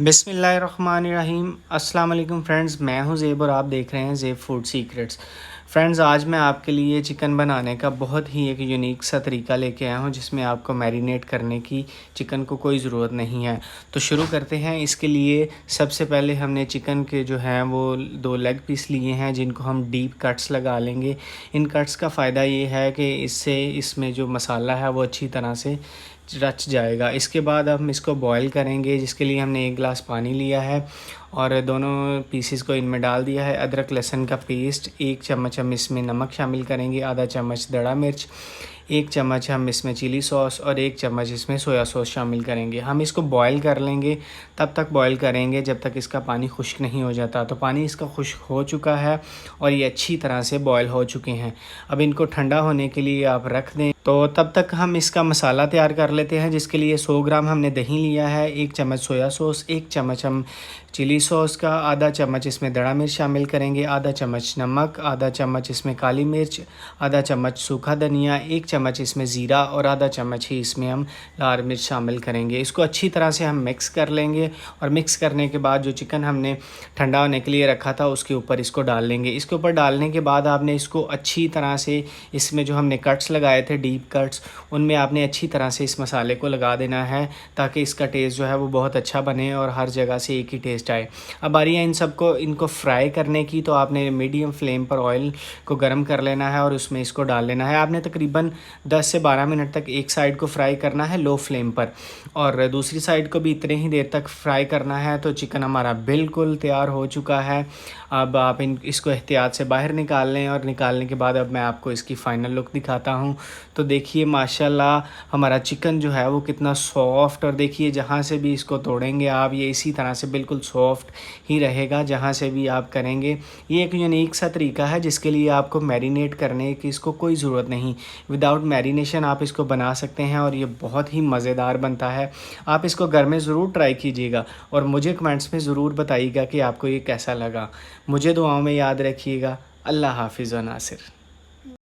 बिस्मिल्लाहिर्रहमानिर्रहीम। अस्सलाम वालेकुम फ्रेंड्स, मैं हूं ज़ेब और आप देख रहे हैं ज़ेब फूड सीक्रेट्स। फ्रेंड्स, आज मैं आपके लिए चिकन बनाने का बहुत ही एक यूनिक सा तरीका लेके आया हूं जिसमें आपको मैरिनेट करने की चिकन को कोई ज़रूरत नहीं है। तो शुरू करते हैं। इसके लिए सबसे पहले हमने चिकन के जो हैं वो 2 लेग पीस लिए हैं जिनको हम डीप कट्स लगा लेंगे। इन कट्स का फ़ायदा ये है कि इससे इसमें जो मसाला है वो अच्छी तरह से रच जाएगा। इसके बाद हम इसको बॉईल करेंगे, जिसके लिए हमने 1 गिलास पानी लिया है और दोनों पीसेस को इनमें डाल दिया है। अदरक लहसुन का पेस्ट, 1 चम्मच हम इसमें नमक शामिल करेंगे, आधा चम्मच दड़ा मिर्च, 1 चम्मच हम इसमें चिली सॉस और 1 चम्मच इसमें सोया सॉस शामिल करेंगे। हम इसको बॉईल कर लेंगे, तब तक बॉईल करेंगे जब तक इसका पानी खुश्क नहीं हो जाता। तो पानी इसका खुश्क हो चुका है और ये अच्छी तरह से बॉईल हो चुके हैं। अब इनको ठंडा होने के लिए आप रख दें। तो तब तक हम इसका मसाला तैयार कर लेते हैं, जिसके लिए 100 ग्राम हमने दही लिया है, 1 चम्मच सोया सॉस, 1 चम्मच हम चिली सॉस का, आधा चम्मच इसमें दड़ा मिर्च शामिल करेंगे, आधा चम्मच नमक, आधा चम्मच इसमें काली मिर्च, आधा चम्मच सूखा धनिया, 1 चम्मच इसमें ज़ीरा और आधा चम्मच ही इसमें हम लाल मिर्च शामिल करेंगे। इसको अच्छी तरह से हम मिक्स कर लेंगे और मिक्स करने के बाद जो चिकन हमने ठंडा होने के लिए रखा था उसके ऊपर इसको डाल लेंगे। इसके ऊपर डालने के बाद आपने इसको अच्छी तरह से, इसमें जो हमने कट्स लगाए थे डीप कट्स, उनमें आपने अच्छी तरह से इस मसाले को लगा देना है ताकि इसका टेस्ट जो है वो बहुत अच्छा बने और हर जगह से एक ही टेस्ट आए। अब बारी है इनको फ्राई करने की। तो आपने मीडियम फ्लेम पर ऑयल को गर्म कर लेना है और उसमें इसको डाल लेना है। आपने तकरीबन 10 से 12 मिनट तक एक साइड को फ्राई करना है लो फ्लेम पर, और दूसरी साइड को भी इतने ही देर तक फ्राई करना है। तो चिकन हमारा बिल्कुल तैयार हो चुका है। अब आप इसको एहतियात से बाहर निकाल लें और निकालने के बाद अब मैं आपको इसकी फ़ाइनल लुक दिखाता हूँ। तो देखिए माशाल्लाह हमारा चिकन जो है वो कितना सॉफ़्ट, और देखिए जहाँ से भी इसको तोड़ेंगे आप ये इसी तरह से बिल्कुल सॉफ़्ट ही रहेगा जहाँ से भी आप करेंगे। ये एक यूनिक सा तरीका है जिसके लिए आपको मैरिनेट करने की इसको कोई ज़रूरत नहीं, विदाउट मैरिनेशन आप इसको बना सकते हैं और ये बहुत ही मज़ेदार बनता है। आप इसको घर में ज़रूर ट्राई कीजिएगा और मुझे कमेंट्स में ज़रूर बताइएगा कि आपको ये कैसा लगा। मुझे दुआओं में याद रखिएगा। अल्लाह हाफ़िज़ व नासिर।